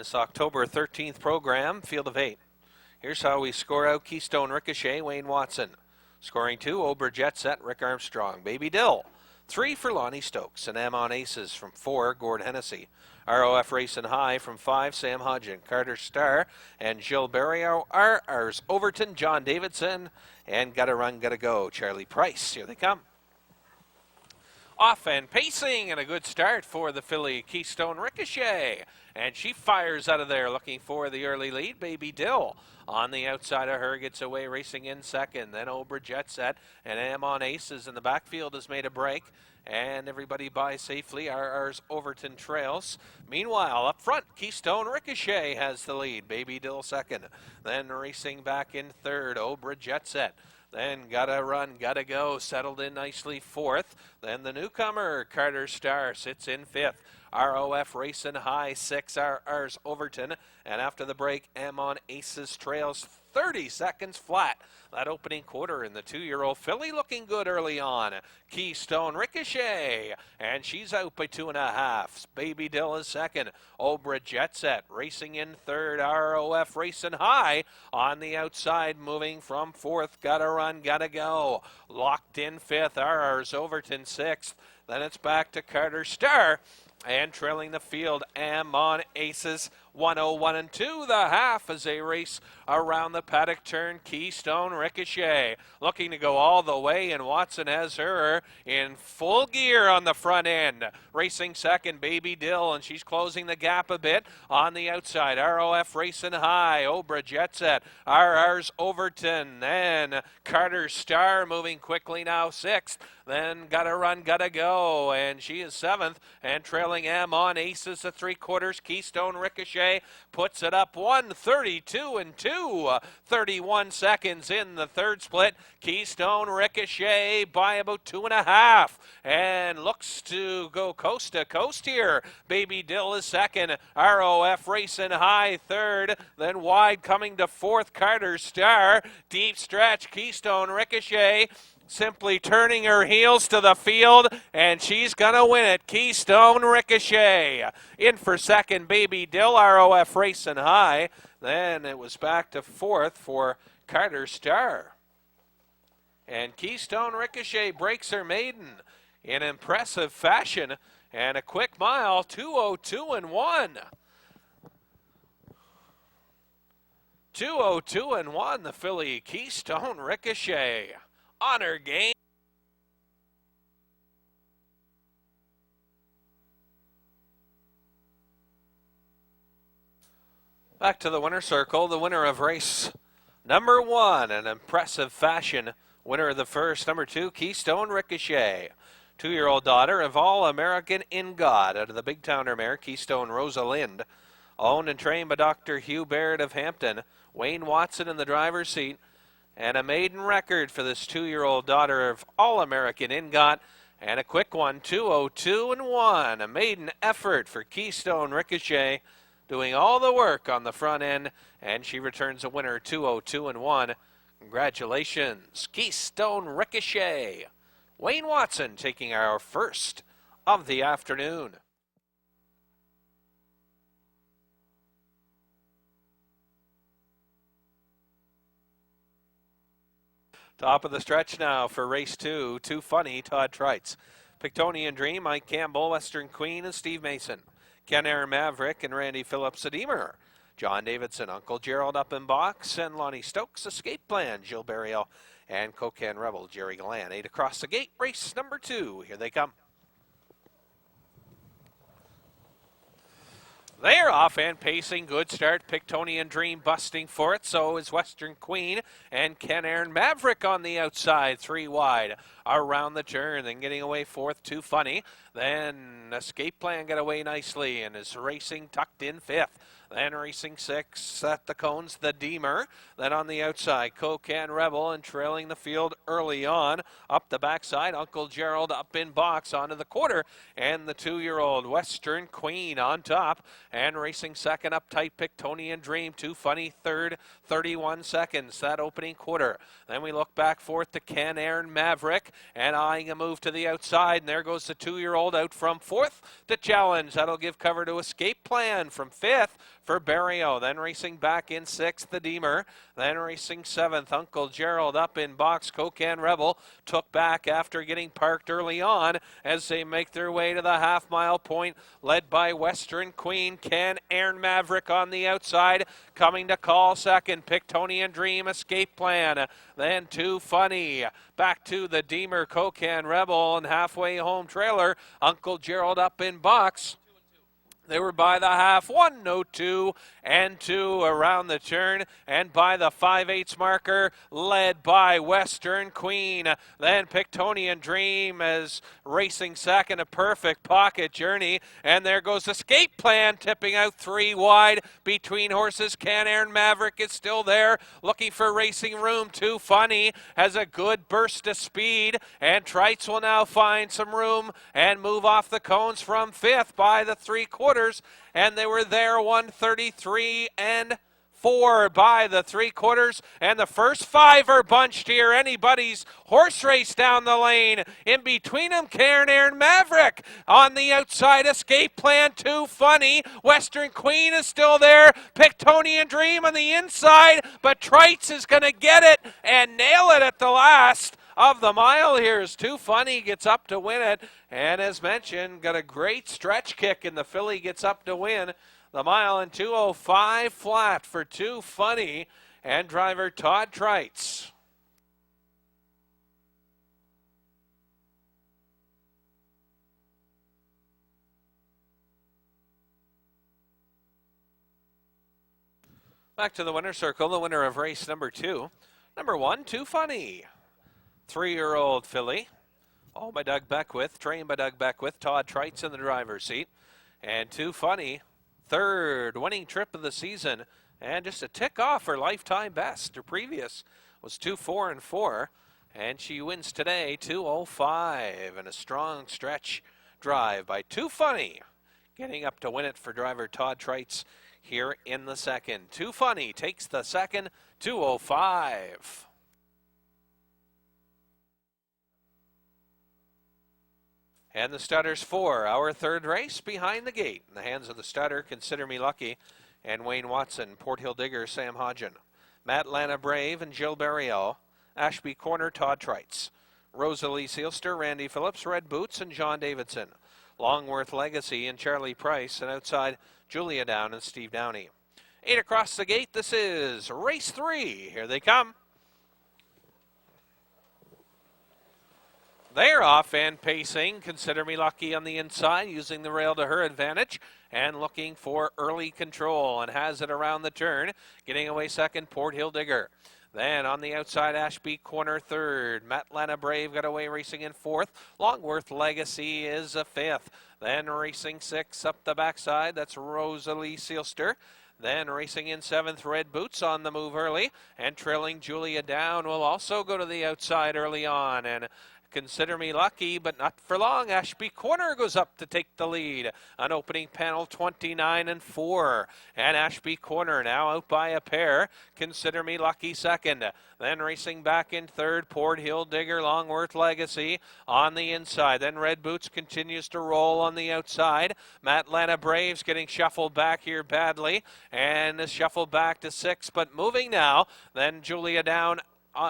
this October 13th program, Field of 8. Here's how we score out Keystone Ricochet, Wayne Watson. Scoring 2, Ober Jet Set, Rick Armstrong. Baby Dill. 3 for Lonnie Stokes. And on Aces from 4, Gord Hennessy. ROF Racing High from 5, Sam Hodgin. Carter Starr and Jill Barrio. RR's Overton, John Davidson. And Gotta Run, Gotta Go, Charlie Price. Here they come. Off and pacing, and a good start for the filly Keystone Ricochet. And she fires out of there looking for the early lead. Baby Dill on the outside of her gets away, racing in second. Then Ober Jet Set and on Aces in the backfield has made a break. And everybody by safely. RR's Overton trails. Meanwhile, up front, Keystone Ricochet has the lead. Baby Dill second. Then racing back in third, Ober Jet Set. Then Gotta Run, Gotta Go, settled in nicely fourth. Then the newcomer, Carter Starr, sits in fifth. ROF Racing High, 6, RR's Overton. And after the break, on Aces trails 30 seconds flat. That opening quarter in the 2-year-old filly looking good early on. Keystone Ricochet, and she's out by 2.5. Baby Dill is second. Ober Jet Set racing in third. ROF Racing High on the outside, moving from fourth. Gotta Run, Gotta Go. Locked in fifth. RR's Overton sixth. Then it's back to Carter Starr. And trailing the field, on Aces, 101 and 2, the half as they race around the paddock turn. Keystone Ricochet looking to go all the way, and Watson has her in full gear on the front end. Racing second, Baby Dill, and she's closing the gap a bit on the outside. ROF Racing High, Ober Jet Set, RR's Overton, then Carter Starr moving quickly now sixth. Then Gotta Run, Gotta Go, and she is seventh, and trailing on Aces the 3/4. Keystone Ricochet puts it up 1:32 and 2, 31 seconds in the third split. Keystone Ricochet by about 2.5, and looks to go coast to coast here. Baby Dill is second. ROF Racing High third, then wide coming to fourth. Carter Starr, deep stretch. Keystone Ricochet simply turning her heels to the field, and she's gonna win it. Keystone Ricochet in for second. Baby Dill, ROF Racing High. Then it was back to fourth for Carter Starr. And Keystone Ricochet breaks her maiden in impressive fashion, and a quick mile, 2:02 and 1. 2:02 and 1, the filly Keystone Ricochet. Honor game. Back to the winner's circle, the winner of race number 1, an impressive fashion. Winner of the first, number 2, Keystone Ricochet. 2-year-old daughter of All-American In God out of the Big Towner mare, Keystone Rosalind. Owned and trained by Dr. Hugh Baird of Hampton. Wayne Watson in the driver's seat. And a maiden record for this 2-year-old daughter of All-American Ingot. And a quick one, 2:02 and 1. A maiden effort for Keystone Ricochet, doing all the work on the front end. And she returns a winner, 2:02 and 1. Congratulations, Keystone Ricochet. Wayne Watson taking our first of the afternoon. Top of the stretch now for race 2. Too Funny, Todd Trites. Pictonian Dream, Mike Campbell, Western Queen, and Steve Mason. Ken Aaron Maverick and Randy Phillips Adeemer. John Davidson, Uncle Gerald up in box, and Lonnie Stokes, Escape Plan, Jill Barrio, and Cocan Rebel, Jerry Galan. 8 across the gate, race number 2. Here they come. They're off and pacing. Good start. Pictonian Dream busting for it. So is Western Queen and Ken Aaron Maverick on the outside. 3 wide around the turn. Then getting away fourth. Too Funny. Then Escape Plan got away nicely and is racing tucked in fifth. Then racing 6 at the cones, the Deemer. Then on the outside, Cocan Rebel, and trailing the field early on. Up the backside, Uncle Gerald up in box onto the quarter. And the 2-year-old Western Queen on top. And racing second up tight, Pictonian Dream. Too Funny third, 31 seconds, that opening quarter. Then we look back fourth to Ken Aaron Maverick. And eyeing a move to the outside. And there goes the 2-year-old out from fourth to challenge. That'll give cover to Escape Plan from fifth. for Barrio. Then racing back in 6th, the Deemer. Then racing 7th, Uncle Gerald up in box. Cocan Rebel took back after getting parked early on as they make their way to the half-mile point, led by Western Queen. Can Aaron Maverick on the outside, coming to call second. Pictonian Dream, Escape Plan. Then Too Funny. Back to the Deemer, Cocan Rebel, and halfway home trailer, Uncle Gerald up in box. They were by the half, 1:02 and 2 around the turn, and by the 5/8 marker, led by Western Queen. Then Pictonian Dream is racing second, a perfect pocket journey, and there goes Escape Plan, tipping out 3 wide between horses. Can Aaron Maverick is still there, looking for racing room. Too Funny has a good burst of speed, and Trites will now find some room and move off the cones from 5th by the 3/4. And they were there 1:33 and 4 by the 3/4, and the first 5 are bunched here. Anybody's horse race down the lane. In between them, Aaron Maverick. On the outside, Escape Plan, Too Funny. Western Queen is still there. Pictonian Dream on the inside, but Trites is going to get it and nail it at the last of the mile. Here's Too Funny, gets up to win it, and as mentioned, got a great stretch kick, and the filly gets up to win the mile in 2:05 flat for Too Funny and driver Todd Trites. Back to the winner's circle, the winner of race number 2. Number 1, Too Funny. 3-year-old filly, owned by Doug Beckwith, trained by Doug Beckwith. Todd Trites in the driver's seat. And Too Funny, 3rd winning trip of the season, and just a tick off her lifetime best. Her previous was 2-4 and 4, and she wins today 2:05, and a strong stretch drive by Too Funny, getting up to win it for driver Todd Trites here in the second. Too Funny takes the second, 2:05. And the Studders 4, our 3rd race behind the gate. In the hands of the Studder, Consider Me Lucky, and Wayne Watson, Port Hill Digger, Sam Hodgen. Matt Lana Brave and Jill Barriel. Ashby Corner, Todd Trites. Rosalie Sealster, Randy Phillips, Red Boots, and John Davidson. Longworth Legacy and Charlie Price, and outside Julia Down and Steve Downey. 8 across the gate, this is race 3. Here they come. They're off and pacing. Consider Me Lucky on the inside, using the rail to her advantage and looking for early control, and has it around the turn. Getting away second, Port Hill Digger. Then on the outside, Ashby Corner 3rd. Matt Lana Brave got away racing in 4th. Longworth Legacy is a 5th. Then racing 6 up the backside. That's Rosalie Sealster. Then racing in 7th, Red Boots on the move early. And trailing Julia Down will also go to the outside early on. And Consider Me Lucky, but not for long. Ashby Corner goes up to take the lead. An opening panel 29 and 4. And Ashby Corner now out by a pair. Consider Me Lucky second. Then racing back in 3rd, Port Hill Digger, Longworth Legacy on the inside. Then Red Boots continues to roll on the outside. Matt Lana Braves getting shuffled back here badly. And is shuffled back to 6, but moving now. Then Julia Down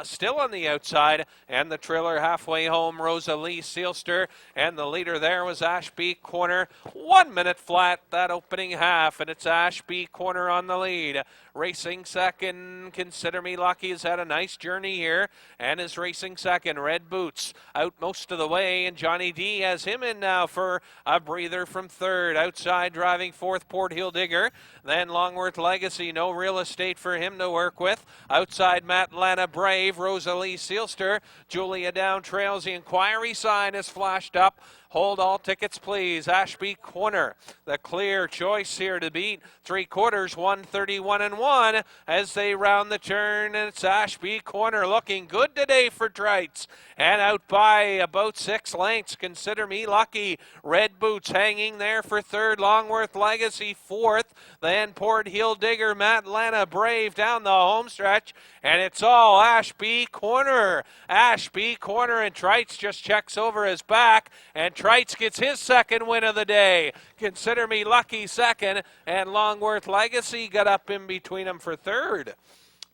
still on the outside, and the trailer halfway home, Rosalie Sealster, and the leader there was Ashby Corner. 1 minute flat that opening half, and it's Ashby Corner on the lead. Racing second, Consider Me Lucky has had a nice journey here and is racing second. Red Boots out most of the way, and Johnny D has him in now for a breather from 3rd. Outside driving 4th, Port Hill Digger. Then Longworth Legacy, no real estate for him to work with. Outside Matt Lana Brave, Rosalie Sealster. Julia Down trails. The inquiry sign is flashed up. Hold all tickets, please. Ashby Corner, the clear choice here to beat. 3/4, 131 and 1 as they round the turn. And it's Ashby Corner looking good today for Trites. And out by about 6 lengths, Consider Me Lucky. Red Boots hanging there for 3rd. Longworth Legacy 4th. Then Port Hill Digger, Matt Lana Brave down the home stretch. And it's all Ashby Corner. Ashby Corner, and Trites just checks over his back. And Trites gets his second win of the day. Consider Me Lucky second, and Longworth Legacy got up in between them for third.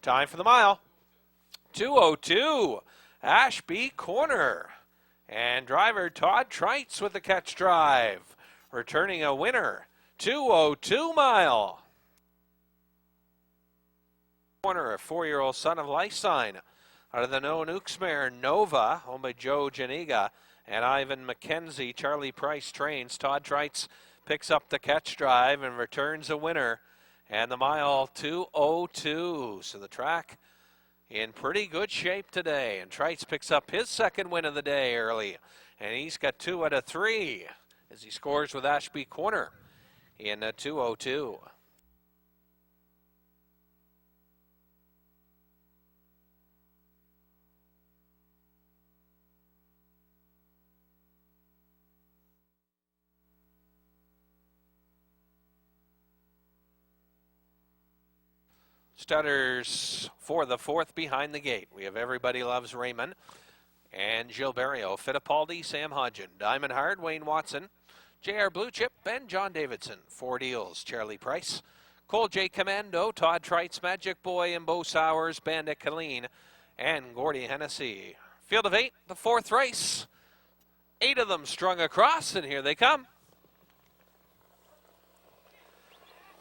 Time for the mile. 2:02. Ashby Corner. And driver Todd Trites with the catch drive. Returning a winner. 2:02 mile. Corner, a 4-year-old son of Lifesign. Out of the No Nukes mare, Nova, owned by Joe Janiga and Ivan McKenzie. Charlie Price trains. Todd Trites picks up the catch drive and returns a winner. And the mile 2:02. So the track in pretty good shape today. And Trites picks up his second win of the day early. And he's got 2 out of 3 as he scores with Ashby Corner in 2:02. Stutters for the 4th behind the gate. We have Everybody Loves Raymond and Gilberto, Fittipaldi, Sam Hodgen, Diamond Hard, Wayne Watson, J.R. Blue Chip, and John Davidson. 4 deals, Charlie Price, Cole J. Commando, Todd Trites, Magic Boy, and Bo Sowers, Bandit Colleen, and Gordy Hennessy. Field of 8, the 4th race. 8 of them strung across, and here they come.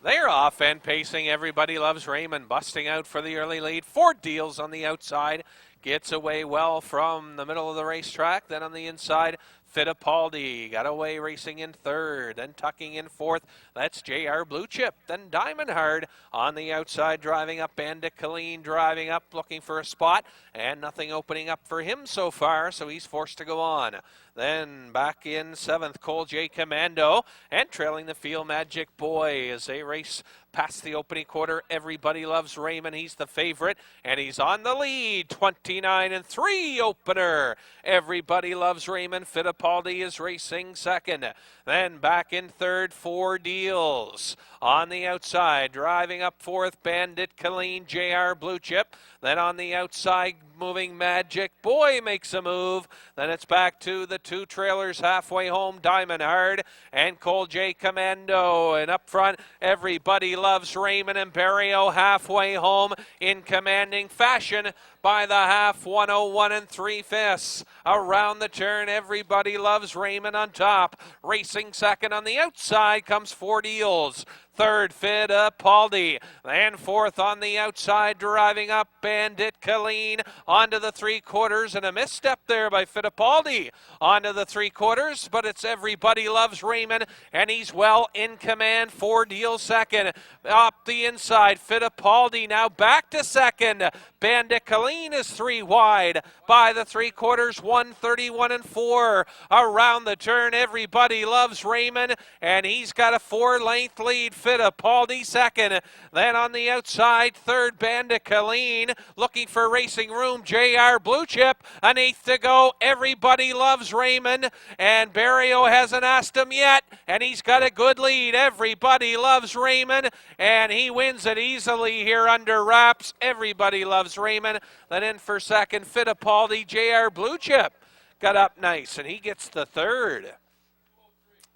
They're off and pacing. Everybody Loves Raymond, busting out for the early lead. 4 deals on the outside. Gets away well from the middle of the racetrack. Then on the inside, Fittipaldi got away racing in 3rd. Then tucking in 4th. That's J.R. Blue Chip. Then Diamond Hard on the outside, driving up. Bandit Colleen driving up, looking for a spot. And nothing opening up for him so far, so he's forced to go on. Then back in 7th, Cole J. Commando. And trailing the field, Magic Boy as they race past the opening quarter. Everybody Loves Raymond. He's the favorite, and he's on the lead. 29-3 opener. Everybody Loves Raymond. Fittipaldi is racing 2nd. Then back in 3rd, 4 deals. On the outside, driving up 4th, Bandit Colleen, J.R. Blue Chip. Then on the outside, moving Magic Boy makes a move. Then it's back to the 2 trailers halfway home, Diamond Hard and Cole J. Commando. And up front, Everybody Loves Raymond and Barrio halfway home in commanding fashion by the half, 101 3/5. Around the turn, Everybody Loves Raymond on top. Racing 2nd on the outside comes 4 deals. 3rd, Fittipaldi. Then 4th on the outside, driving up Bandit Colleen onto the 3/4, and a misstep there by Fittipaldi onto the 3/4, but it's Everybody Loves Raymond, and he's well in command. 4 deals 2nd. Up the inside, Fittipaldi now back to 2nd. Bandit Colleen is 3 wide by the 3/4, 131 4. Around the turn, Everybody Loves Raymond, and he's got a 4-length lead. Fittipaldi 2nd. Then on the outside, 3rd, Bandit Colleen. Looking for racing room, J.R. Blue Chip. An 8th to go. Everybody Loves Raymond. And Barrio hasn't asked him yet. And he's got a good lead. Everybody Loves Raymond. And he wins it easily here under wraps. Everybody Loves Raymond. Then in for 2nd, Fittipaldi. J.R. Blue Chip got up nice, and he gets the 3rd.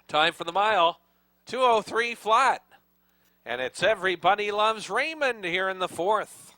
Time for the mile. 2:03 flat. And it's Everybody Loves Raymond here in the 4th.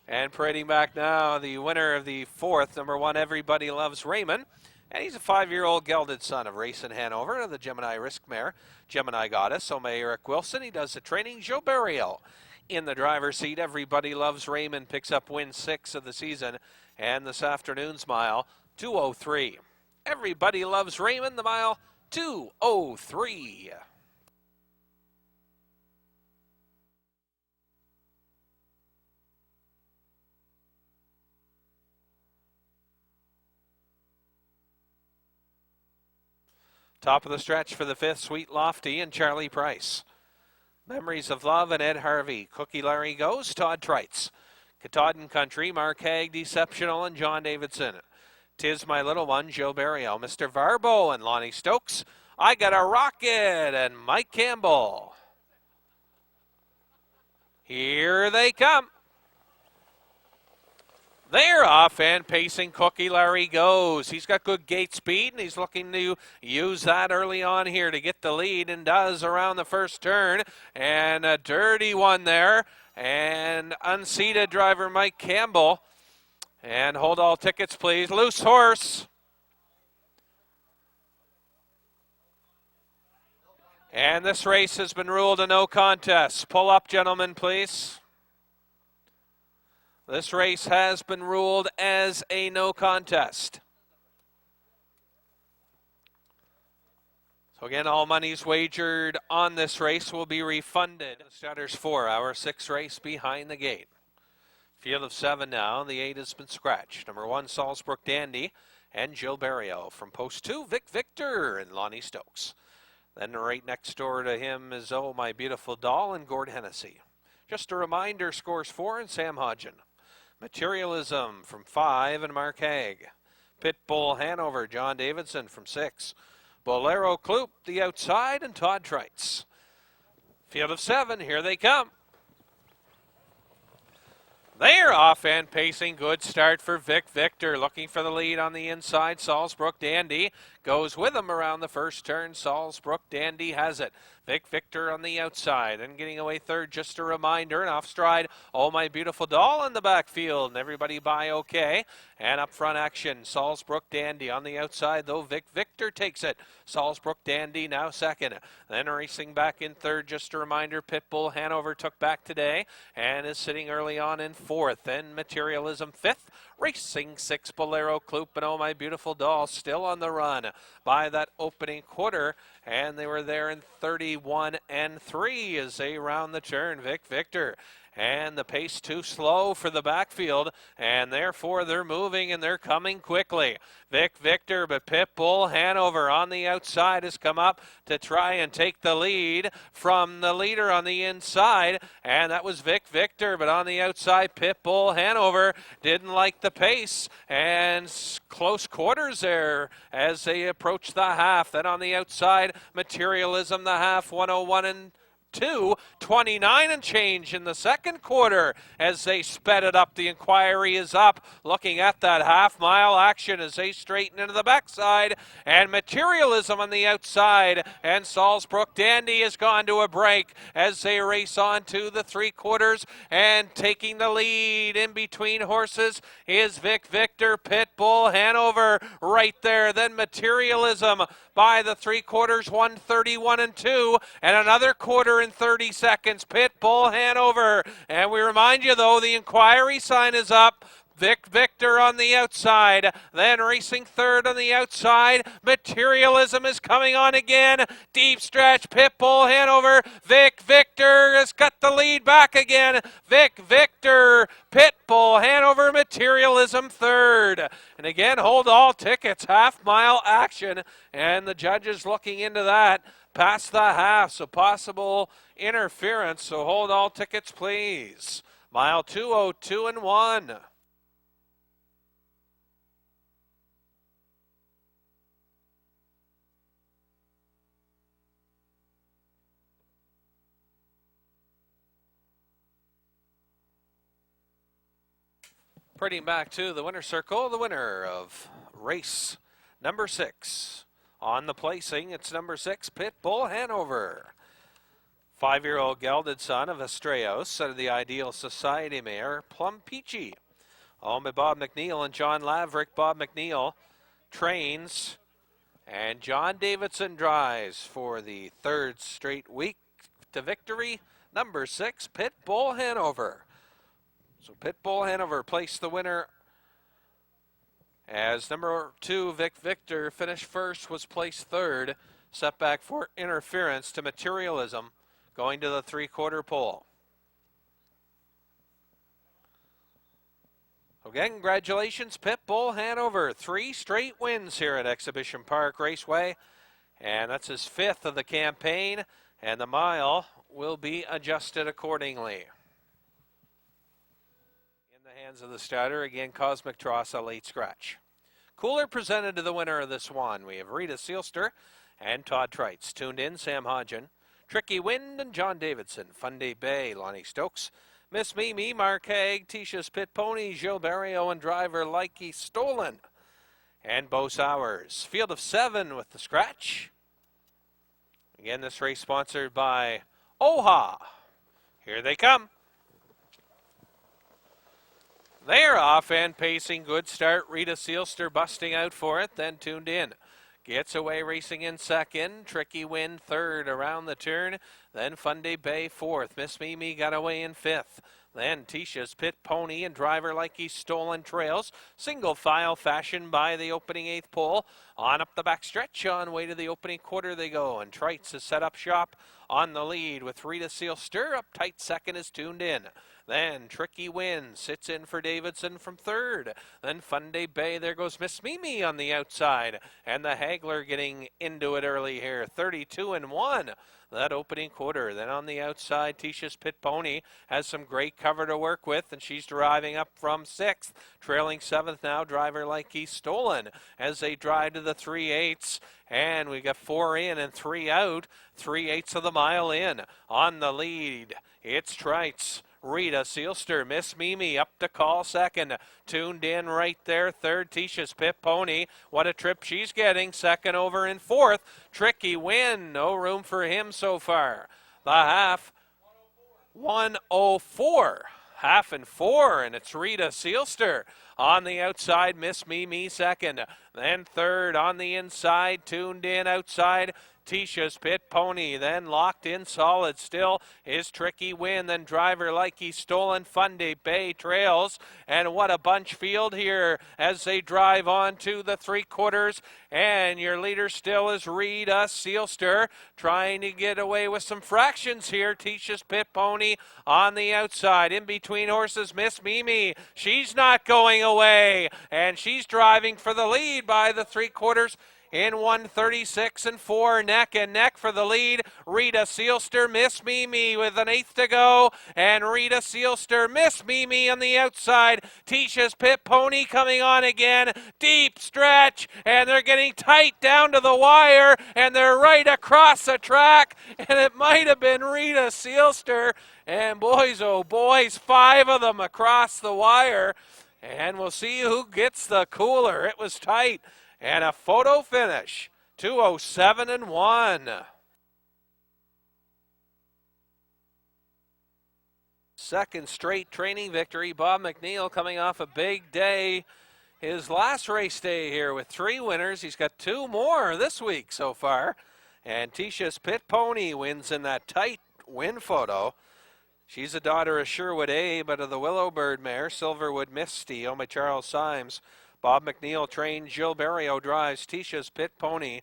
And parading back now, the winner of the 4th, number 1, Everybody Loves Raymond. And he's a 5-year-old gelded son of Race in Hanover, of the Gemini Risk Mare, Gemini Goddess, Omay Eric Wilson. He does the training, Joe Barrio. In the driver's seat, Everybody Loves Raymond picks up win 6 of the season. And this afternoon's mile, 2:03. Everybody Loves Raymond, the mile, 2:03. Top of the stretch for the 5th, Sweet Lofty and Charlie Price. Memories of Love and Ed Harvey. Cookie Larry goes, Todd Trites. Katahdin Country, Mark Haig, Deceptional, and John Davidson. Tis My Little One, Joe Barrio. Mr. Varbo and Lonnie Stokes. I Got a Rocket and Mike Campbell. Here they come. They're off and pacing. Cookie Larry goes. He's got good gate speed, and he's looking to use that early on here to get the lead, and does around the first turn. And a dirty one there. And unseated driver Mike Campbell. And hold all tickets, please. Loose horse. And this race has been ruled a no contest. Pull up, gentlemen, please. This race has been ruled as a no contest. So again, all monies wagered on this race will be refunded. Starters 4, our 6th race behind the gate. Field of 7 now. The 8 has been scratched. Number 1, Salzbrook Dandy and Jill Barrio. From post 2, Vic Victor and Lonnie Stokes. Then right next door to him is Oh My Beautiful Doll and Gord Hennessy. Just a reminder, scores 4 and Sam Hodgen. Materialism from 5 and Mark Haig. Pitbull Hanover, John Davidson from 6. Bolero Kloop, the outside, and Todd Trites. Field of 7, here they come. They're off and pacing. Good start for Vic Victor. Looking for the lead on the inside. Salzbrook Dandy goes with him around the first turn. Salzbrook Dandy has it. Vic Victor on the outside. And getting away third, just a reminder. And off stride, Oh My Beautiful Doll in the backfield. And everybody by okay. And up front action, Salzbrook Dandy on the outside, though Vic Victor takes it. Salzbrook Dandy now second. Then racing back in third, just a reminder, Pitbull Hanover took back today and is sitting early on in fourth. Then Materialism fifth. Racing 6, Bolero Kloop and Oh My Beautiful Doll still on the run by that opening quarter. And they were there in 31 and 3 as they round the turn. Vic Victor. And the pace too slow for the backfield, and therefore they're moving and they're coming quickly. Vic Victor, but Pitbull Hanover on the outside has come up to try and take the lead from the leader on the inside, and that was Vic Victor, but on the outside, Pitbull Hanover didn't like the pace, and close quarters there as they approach the half. Then on the outside, Materialism, the half, 101 and 29 and change in the second quarter as they sped it up. The inquiry is up, looking at that half-mile action as they straighten into the backside, and Materialism on the outside, and Salzbrook Dandy has gone to a break as they race on to the 3 quarters, and taking the lead in between horses is Vic Victor. Pitbull Hanover right there, then Materialism by the 3 quarters, 131 and 2, and another quarter in 30 seconds. Pitbull Hanover, and we remind you though, the inquiry sign is up. Vic Victor on the outside, then racing third on the outside. Materialism is coming on again. Deep stretch, Pitbull Hanover. Vic Victor has got the lead back again. Vic Victor, Pitbull Hanover, Materialism third. And again, hold all tickets, half-mile action, and the judges looking into that past the half, so possible interference. So hold all tickets, please. Mile 202 and 1. Pretty back to the winner's circle, the winner of race number 6. On the placing, it's number 6, Pitbull Hanover. 5-year-old gelded son of Estrellas, son of the Ideal Society mare, Plum Peachy. Owned by Bob McNeil and John Laverick. Bob McNeil trains, and John Davidson drives for the 3rd straight week to victory. Number 6, Pitbull Hanover. So Pitbull Hanover placed the winner as number 2, Vic Victor, finished first, was placed 3rd. Setback for interference to Materialism, going to the 3-quarter pole. Again, congratulations, Pitbull Hanover. 3 straight wins here at Exhibition Park Raceway. And that's his 5th of the campaign. And the mile will be adjusted accordingly. Hands of the starter, again, Cosmic Tross, a late scratch. Cooler presented to the winner of this one. We have Rita Seelster and Todd Trites. Tuned in, Sam Hodgen. Tricky Wind and John Davidson. Fundy Bay, Lonnie Stokes. Miss Mimi, Mark Haig, Tisha's Pit Pony, Gilles Barrio, and driver Likey Stolen. And Bo Sowers. Field of 7 with the scratch. Again, this race sponsored by OHA. Here they come. They're off and pacing. Good start. Rita Seelster busting out for it, then tuned in. Gets away racing in second. Tricky Wind third around the turn. Then Funday Bay fourth. Miss Mimi got away in fifth. Then Tisha's Pit Pony and driver Likey Stolen trails. Single file fashion by the opening 8th pole. On up the back stretch, on way to the opening quarter they go. And Trites has set up shop on the lead with Rita Seelster. Up tight second is tuned in. Then Tricky Wind sits in for Davidson from third. Then Funday Bay, there goes Miss Mimi on the outside. And the Hagler getting into it early here. 32-1. That opening quarter. Then on the outside, Tisha's Pit Pony has some great cover to work with, and she's driving up from 6th. Trailing 7th now, driver Likey Stolen as they drive to the 3/8. And we got 4 in and 3 out. 3/8 of the mile in. On the lead, it's Trites. Rita Seelster, Miss Mimi up to call second. Tuned in right there, third, Tisha's Pit Pony. What a trip she's getting. Second over in fourth. Tricky Wind, no room for him so far. The half, 104. Half and 4, and it's Rita Seelster. On the outside, Miss Mimi second. Then third on the inside, tuned in outside. Tisha's Pit Pony, then locked in solid still is Tricky Wind, then driver Likey Stolen. Funday Bay trails, and what a bunch field here as they drive on to the 3/4, and your leader still is Rita Seelster, trying to get away with some fractions here. Tisha's Pit Pony on the outside, in between horses, Miss Mimi, she's not going away, and she's driving for the lead by the 3/4. In 1:36-4, neck and neck for the lead. Rita Seelster, Miss Mimi with an 1/8 to go. And Rita Seelster, Miss Mimi on the outside. Tisha's Pit Pony coming on again. Deep stretch, and they're getting tight down to the wire, and they're right across the track. And it might have been Rita Seelster. And boys, oh boys, 5 of them across the wire. And we'll see who gets the cooler. It was tight. And a photo finish, 207-1. Second straight training victory. Bob McNeil coming off a big day. His last race day here with 3 winners. He's got 2 more this week so far. And Tisha's Pit Pony wins in that tight win photo. She's a daughter of Sherwood A, but of the Willowbird mare, Silverwood Misty, owned by Charles Symes. Bob McNeil trained. Gilles Barrio drives Tisha's Pit Pony,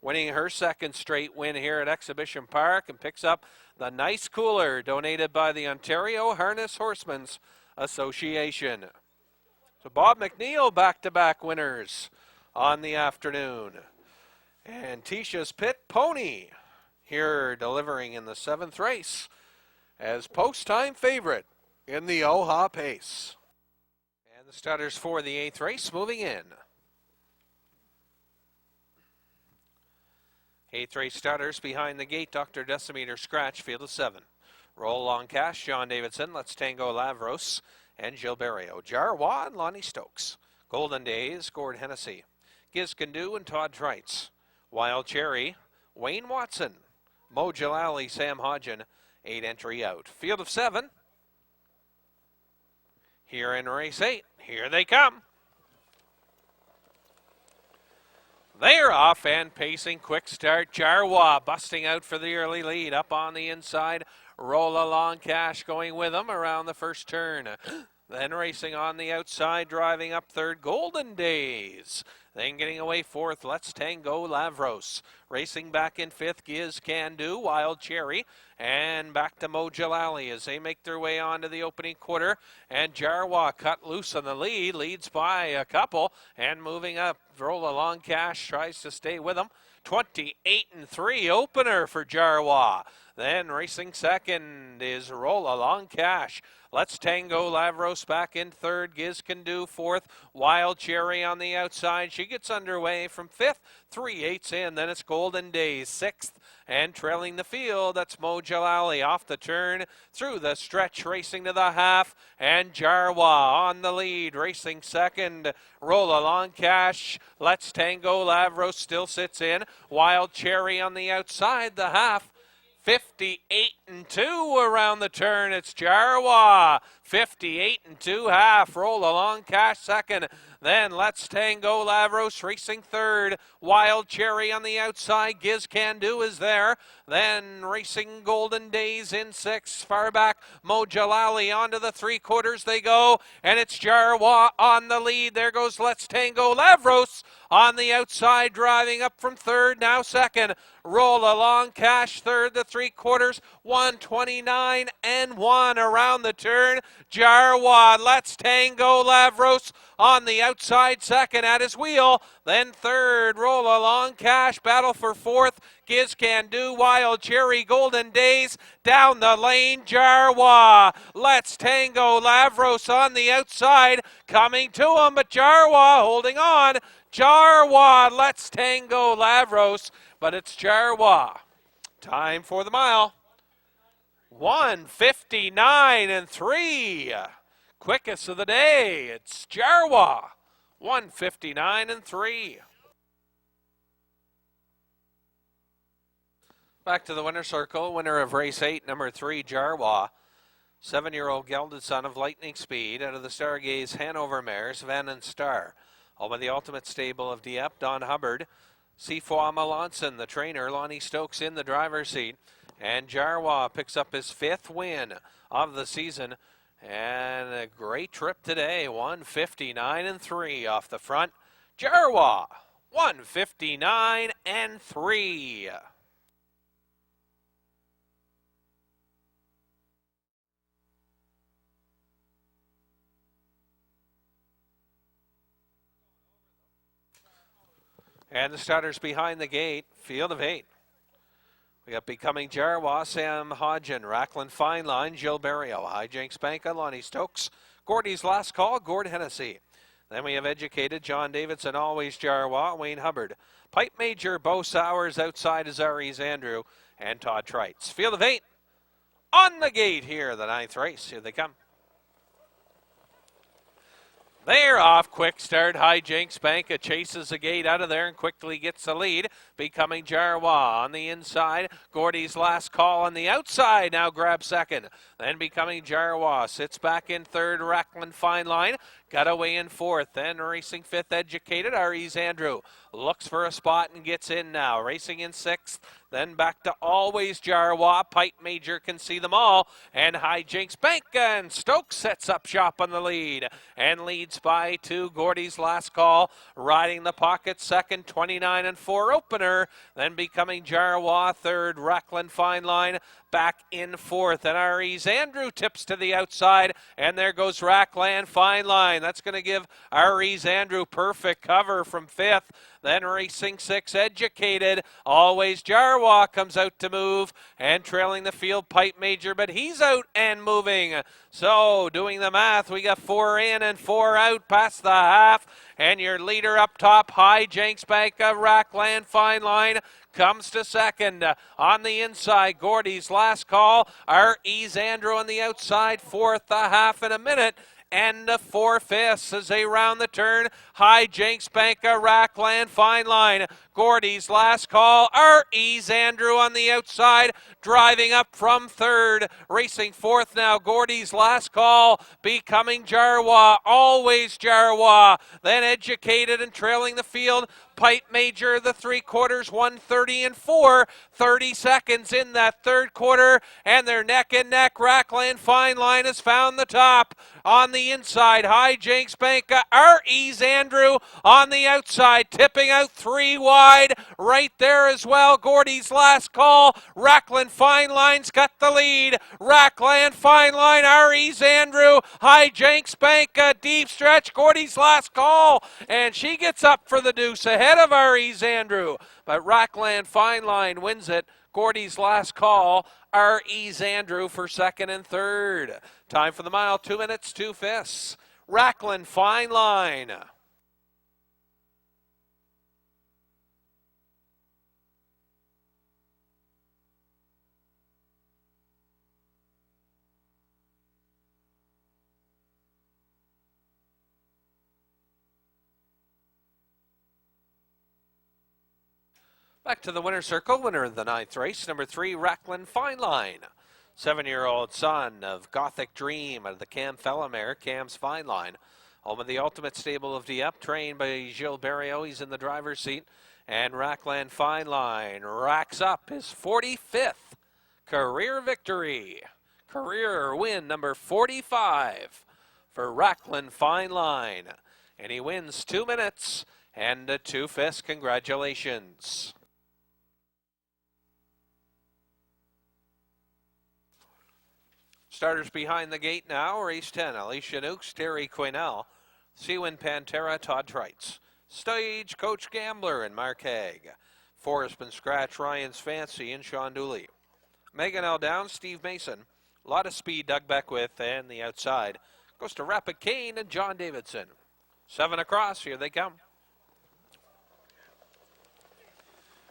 winning her second straight win here at Exhibition Park, and picks up the nice cooler donated by the Ontario Harness Horsemen's Association. So Bob McNeil back-to-back winners on the afternoon. And Tisha's Pit Pony here delivering in the 7th race as post-time favorite in the OHA Pace. The starters for the 8th race moving in. 8th race starters behind the gate, Dr. Decimeter Scratch, field of 7. Roll Along Cash, John Davidson, Let's Tango Lavros, and Gilles Barrio. Jarwa and Lonnie Stokes. Golden Days, Gord Hennessy. Giz Can-Do and Todd Trites. Wild Cherry, Wayne Watson. Mo Jalali, Sam Hodgen, 8 entry out. Field of 7. Here in race 8, here they come. They're off and pacing. Quick start. Jarwa busting out for the early lead. Up on the inside. Roll Along Cash going with them around the first turn. Then racing on the outside, driving up third, Golden Days. Then getting away fourth, Let's Tango Lavros. Racing back in fifth, Giz Can-Do, Wild Cherry. And back to Mo Jalali as they make their way on to the opening quarter. And Jarwa cut loose on the lead, leads by a couple. And moving up, Roll Along Cash tries to stay with them. 28-3 opener for Jarwa. Then racing second is Roll Along Cash. Let's Tango Lavros back in third. Giz Can-Do fourth. Wild Cherry on the outside. She She gets underway from 5th, 3/8 in. Then it's Golden Days, 6th. And trailing the field, that's Mo Jalali off the turn, through the stretch, racing to the half. And Jarwa on the lead, racing second. Roll Along Cash, Let's Tango, Lavros still sits in. Wild Cherry on the outside, the half. 58-2 around the turn. It's Jarwa. 58-2 half. Roll Along Cash second. Then Let's Tango, Lavros racing third. Wild Cherry on the outside. Giz Can Do is there. Then racing Golden Days in sixth. Far back, Mo Jalali onto the 3/4 they go. And it's Jarwa on the lead. There goes Let's Tango, Lavros on the outside, driving up from third, now second. Roll Along Cash third, the 3/4, 129-1 around the turn. Jarwa, Let's Tango, Lavros on the outside, second at his wheel. Then third, Roll Along Cash, battle for fourth. Giz Can Do, Wild Cherry, Golden Days down the lane. Jarwa, Let's Tango, Lavros on the outside, coming to him, but Jarwa holding on. Jarwa, Let's Tango, Lavros, but it's Jarwa. Time for the mile. 1:59-3. Quickest of the day. It's Jarwa. 1:59-3. Back to the winner's circle. Winner of race 8, number 3, Jarwa. 7-year-old gelded son of lightning speed out of the Stargaze Hanover mares, Van and Star. All by the Ultimate Stable of Dieppe, Don Hubbard. Seafoam Melanson, the trainer, Lonnie Stokes in the driver's seat. And Jarwa picks up his 5th win of the season. And a great trip today, 1:59-3 off the front. Jarwa, 1:59-3. And the starters behind the gate, field of 8. We got Becoming Jarwa, Sam Hodgen, Racklin Fine Line, Jill Berrio, Hijinks Banka, Lonnie Stokes, Gordy's Last Call, Gord Hennessy. Then we have Educated, John Davidson, Always Jarwa, Wayne Hubbard. Pipe Major, Bo Sowers, outside Azaris Andrew, and Todd Trites. Field of 8 on the gate here, the 9th race. Here they come. They're off, quick start. Hijinks Banka chases the gate out of there and quickly gets the lead. Becoming Jarwa on the inside. Gordy's Last Call on the outside now grabs second. Then Becoming Jarwa sits back in third. Racklin Fine Line got away in fourth. Then racing 5th, Educated. Aries Andrew looks for a spot and gets in now. Racing in 6th. Then back to Always Jarwa. Pipe Major can see them all. And Hijinks Banka and Stokes sets up shop on the lead. And leads by 2. Gordy's Last Call riding the pocket second, 29-4 opener. Then Becoming Jarwa third. Racklin Fine Line back in fourth. And Aries Andrew tips to the outside. And there goes Racklin Fine Line. That's going to give Aries Andrew perfect cover from 5th. Then racing 6, Educated. Always Jarwa comes out to move. And trailing the field, Pipe Major, but he's out and moving. So doing the math, we got 4 in and 4 out past the half. And your leader up top, Hijinks Banka, Racklin Fine Line, comes to second. On the inside, Gordy's Last Call. R.E. Andrew on the outside, 4th, a half in a minute. And a 4/5 as they round the turn. Hijinks Banka, Racklin Fine Line. Gordy's Last Call. R.E. Andrew on the outside, driving up from third. Racing 4th now, Gordy's Last Call. Becoming Jarwa, Always Jarwa. Then Educated and trailing the field. Pipe Major, the 3/4, 1:30-4. 30 seconds in that 3rd quarter, and they're neck and neck. Racklin Fine Line has found the top. On the inside, Hijinks Banka, R.E. Andrew on the outside, tipping out 3 wide. Right there as well, Gordy's Last Call. Racklin Fine Line's got the lead. Racklin Fine Line, R.E. Andrew, Hijinks Banka, deep stretch, Gordy's Last Call, and she gets up for the deuce ahead of R.E. Andrew, but Racklin Fine Line wins it. Gordy's Last Call, R.E. Andrew for second and third. Time for the mile, 2 minutes, 2/5. Racklin Fine Line. Back to the winner's circle, winner of the 9th race, number 3, Racklin Fine Line. 7-year-old son of Gothic Dream out of the Cam Fella mare, Cam's Fine Line. Home of the Ultimate Stable of Dieppe, trained by Gilles Barrio. He's in the driver's seat. And Racklin Fine Line racks up his 45th career victory. Career win number 45 for Racklin Fine Line. And he wins 2 minutes and a 2/5. Congratulations. Starters behind the gate now. Race 10, Alicia Nukes, Terry Quinnell, Seawin Pantera, Todd Treitz, Stagecoach Gambler, and Mark Haig. Forestman Scratch, Ryan's Fancy, and Sean Dooley. Megan L. Down, Steve Mason. A lot of speed, Doug Beckwith, and the outside goes to Rapid Kane and John Davidson. 7 across, here they come.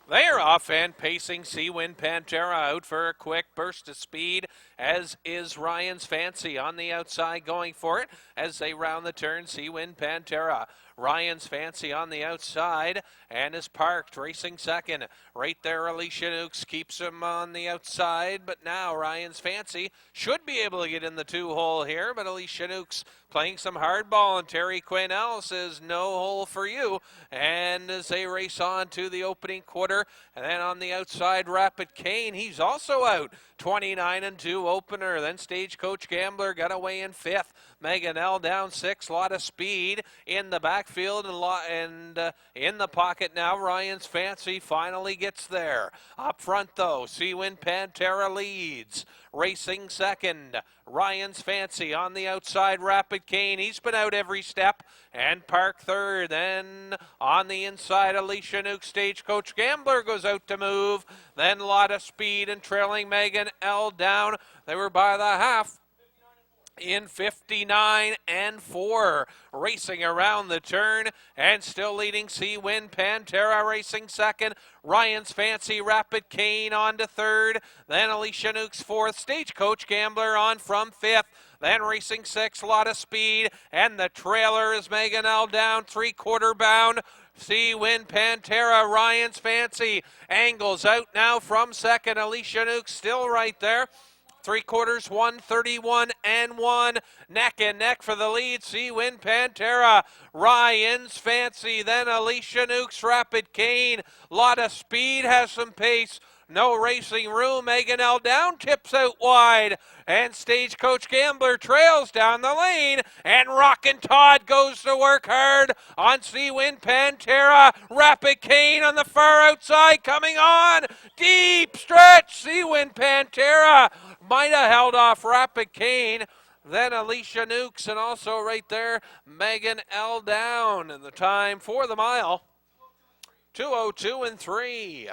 They're off and pacing. Seawin Pantera out for a quick burst of speed, as is Ryan's Fancy on the outside going for it as they round the turn. Seawin Pantera. Ryan's Fancy on the outside and is parked, racing second. Right there, Alicia Nukes keeps him on the outside, but now Ryan's Fancy should be able to get in the 2-hole here, but Alicia Nukes playing some hardball, and Terry Quinnell says no hole for you. And as they race on to the opening quarter, and then on the outside, Rapid Kane, he's also out. 29-2 opener. Then Stagecoach Gambler got away in 5th. Megan L. down 6, lot of speed in the backfield and in the pocket now. Ryan's Fancy finally gets there. Up front though, Seawin Pantera leads. Racing second, Ryan's Fancy on the outside. Rapid Kane, he's been out every step, and park third. Then on the inside, Alicia Nukes, Stagecoach Gambler goes out to move. Then a lot of speed and trailing Megan L. down. They were by the half in 59-4, racing around the turn and still leading. Seawin Pantera racing second. Ryan's Fancy, Rapid Kane on to third. Then Alicia Nukes 4th. Stagecoach Gambler on from 5th. Then racing 6, a lot of speed, and the trailer is Megan L. down 3/4 bound. Seawin Pantera, Ryan's Fancy angles out now from second. Alicia Nukes still right there. 3/4, 1:31-1, neck and neck for the lead. Seawin Pantera, Ryan's Fancy, then Alicia Nukes, Rapid Kane. Lot of speed, has some pace. No racing room. Megan L. down, tips out wide. And Stagecoach Gambler trails down the lane. And Rockin' Todd goes to work hard on Seawin Pantera. Rapid Kane on the far outside coming on. Deep stretch. Seawin Pantera might have held off Rapid Kane. Then Alicia Nukes, and also right there, Megan L. down. And the time for the mile, 2:02-3.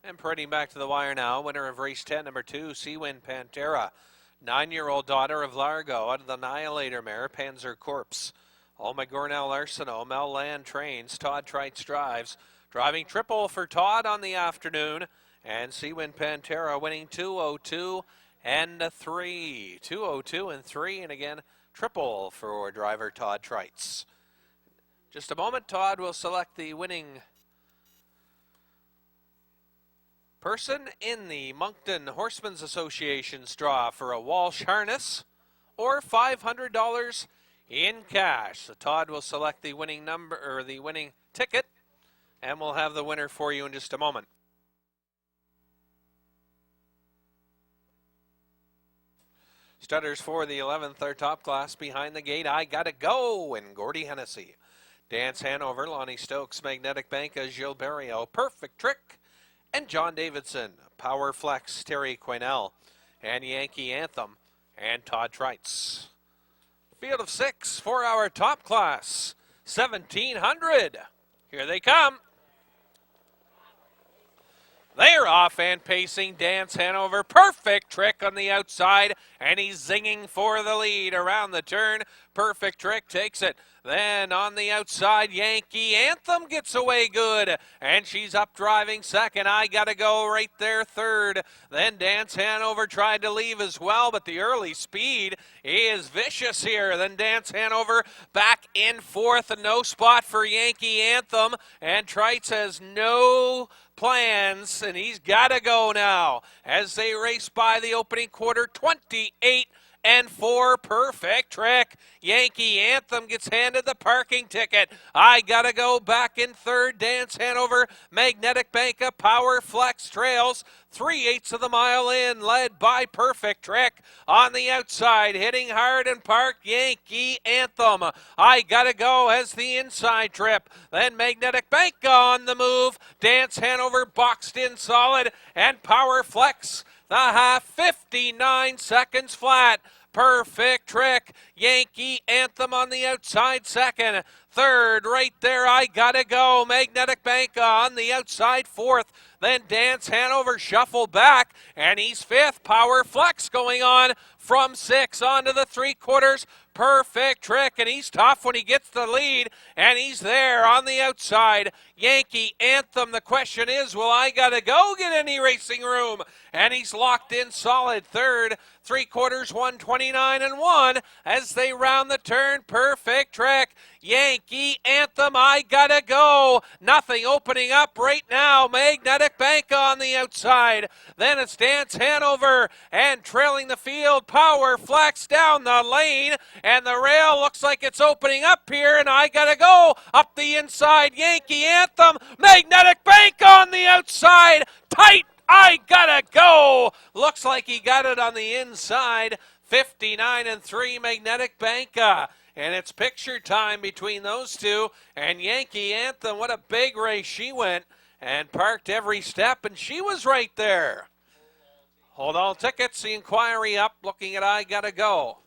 And parading back to the wire now, winner of race 10, number 2, Seawin Pantera. 9-year-old daughter of Largo out of the Annihilator mare, Panzer Corpse. Oma Gornell Arsenault, Mel Land trains, Todd Treitz drives. Driving triple for Todd on the afternoon. And Seawin Pantera winning 2:02-3. 2:02-3, and again, triple for driver Todd Treitz. Just a moment, Todd will select the winning person in the Moncton Horsemen's Association's draw for a Walsh harness or $500 in cash. So Todd will select the winning number or the winning ticket, and we'll have the winner for you in just a moment. Stutters for the 11th are top class behind the gate. I Gotta Go, and Gordy Hennessy. Dance Hanover, Lonnie Stokes, Magnetic Banca, Gilles Barrio, Perfect Trick, and John Davidson. Power Flex, Terry Quinnell, and Yankee Anthem, and Todd Treitz. Field of 6 for our top class, 1,700. Here they come. They're off and pacing. Dance Hanover, perfect trick on the outside, and he's zinging for the lead around the turn. Perfect trick takes it. Then on the outside, Yankee Anthem gets away good, and she's up driving second. I Gotta Go right there third. Then Dance Hanover tried to leave as well, but the early speed is vicious here. Then Dance Hanover back in fourth, and no spot for Yankee Anthem, and Trites has no plans, and he's got to go now as they race by the opening quarter. 28 and 4, perfect trick. Yankee Anthem gets handed the parking ticket. I Gotta Go back in third. Dance Hanover, Magnetic Banka, Power Flex trails 3/8 of the mile in, led by Perfect Trick. On the outside, hitting hard and parked, Yankee Anthem. I Gotta Go has the inside trip. Then Magnetic Banka on the move. Dance Hanover boxed in solid, and Power Flex the half, 59 seconds flat. Perfect Trick, Yankee Anthem on the outside second. Third, right there, I Gotta Go. Magnetic Banka on the outside fourth. Then Dance Hanover shuffle back, and he's fifth. Power Flex going on from 6 onto the 3/4. Perfect Trick, and he's tough when he gets the lead, and he's there on the outside. Yankee Anthem, the question is, will I Gotta Go get any racing room? And he's locked in solid third. 3/4, 129 and 1 as they round the turn. Perfect Trick, Yankee Anthem, I Gotta Go. Nothing opening up right now. Magnetic Banka on the outside. Then it's Dance Hanover, and trailing the field, Power Flex down the lane, and the rail looks like it's opening up here, and I Gotta Go up the inside. Yankee Anthem, Magnetic Banka on the outside. Tight, I Gotta Go. Looks like he got it on the inside. 59 and 3, Magnetic Banka. And it's picture time between those two. And Yankee Anthem, what a big race she went, and parked every step, and she was right there. Hold all tickets, the inquiry up, looking at I Gotta Go.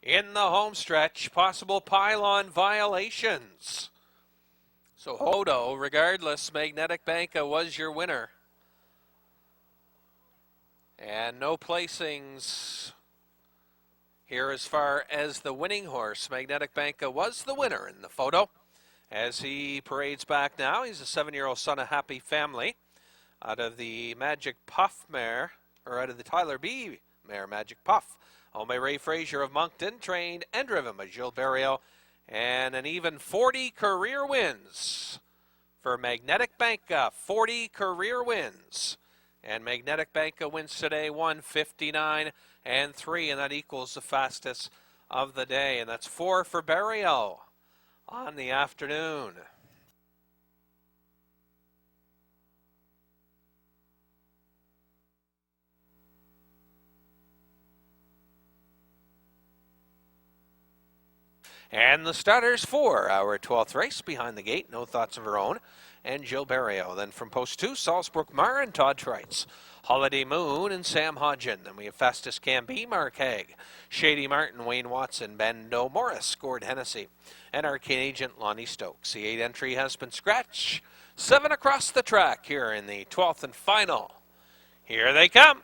In the home stretch, possible pylon violations. So Hodo, regardless, Magnetic Banka was your winner. And no placings here as far as the winning horse. Magnetic Banka was the winner in the photo. As he parades back now, he's a 7-year-old son of Happy Family out of the Magic Puff mare, or out of the Tyler B mare, Magic Puff. Owned by Ray Frazier of Moncton, trained and driven by Gilles Barrio, and an even 40 career wins for Magnetic Banka. 40 career wins. And Magnetic Banka wins today, 159 and 3, and that equals the fastest of the day. And that's 4 for Barrio on the afternoon. And the starters for our 12th race behind the gate, No Thoughts of Her Own, and Jill Barrio. Then from post 2, Salzbrook Mar and Todd Trites. Holiday Moon and Sam Hodgin. Then we have Fastest Can Be, Mark Haig. Shady Martin, Wayne Watson, Bendo Morris, Gord Hennessy, and Arcane Agent Lonnie Stokes. The 8 entry has been scratched. 7 across the track here in the 12th and final. Here they come.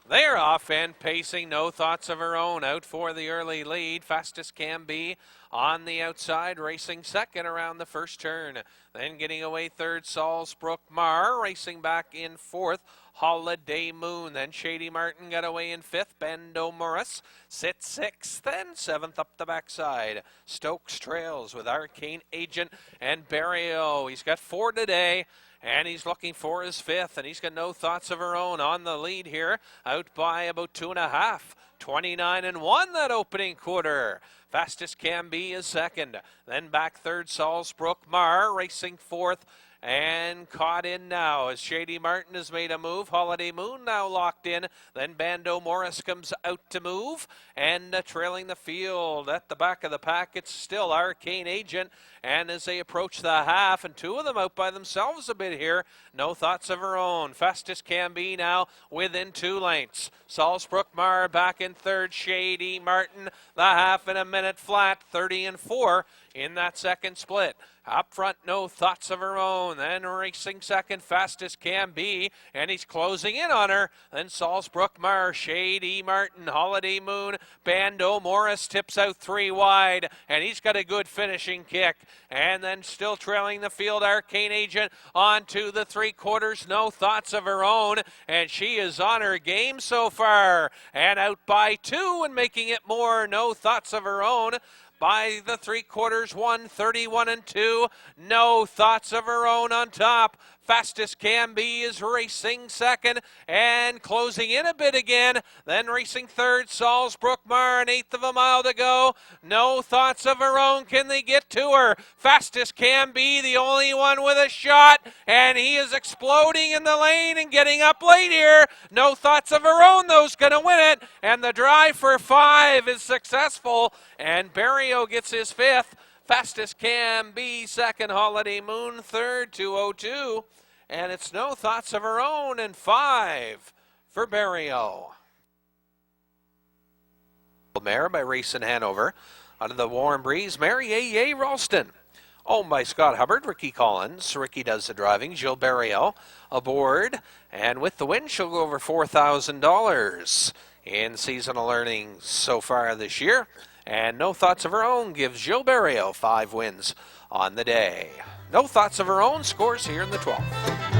They're off and pacing, No Thoughts of Her Own out for the early lead. Fastest Can Be on the outside, racing second around the first turn. Then getting away third, Salzbrook Mar, racing back in fourth, Holiday Moon. Then Shady Martin got away in fifth, Bendo Morris sits sixth, then seventh up the backside. Stokes trails with Arcane Agent and Barrio. He's got 4 today, and he's looking for his 5th, and he's got No Thoughts of Her Own on the lead here, out by about 2.5. 29 and 1 that opening quarter. Fastest Can Be is second. Then back third, Salzbrook Mar, racing fourth, and caught in now as Shady Martin has made a move. Holiday Moon now locked in. Then Bando Morris comes out to move, and trailing the field at the back of the pack, it's still Arcane Agent. And as they approach the half, and 2 of them out by themselves a bit here, No Thoughts of Her Own. Fastest Can Be now within 2 lengths. Salzbrook Mar back in third. Shady Martin, the half in a minute flat, 30 and 4. in that second split. Up front, No Thoughts of Her Own. Then racing second, Fastest Can Be. And he's closing in on her. Then Salzbrook Mar, Shady Martin, Holiday Moon, Bando Morris tips out 3 wide. And he's got a good finishing kick. And then still trailing the field, Arcane Agent on to the 3/4, No Thoughts of Her Own. And she is on her game so far. And out by 2 and making it more, No Thoughts of Her Own. By the 3/4, 1:31 and 2. No Thoughts of Her Own on top. Fastest Can Be is racing second and closing in a bit again. Then racing third, Salzbrook Mar, an 1/8 of a mile to go. No Thoughts of Her Own. Can they get to her? Fastest Can Be, the only one with a shot, and he is exploding in the lane and getting up late here. No Thoughts of Her Own, though's going to win it, and the drive for 5 is successful, and Barrio gets his 5th. Fastest Can Be second, Holiday Moon third, 2:02. And it's No Thoughts of Her Own and 5 for Barrio. Mare by Racing Hanover. Out of the Warm Breeze, Mary A. Ralston. Owned by Scott Hubbard, Ricky Collins. Ricky does the driving. Jill Barrio aboard. And with the win, she'll go over $4,000 in seasonal earnings so far this year. And No Thoughts of Her Own gives Jill Barrio 5 wins on the day. No Thoughts of Her Own scores here in the 12th.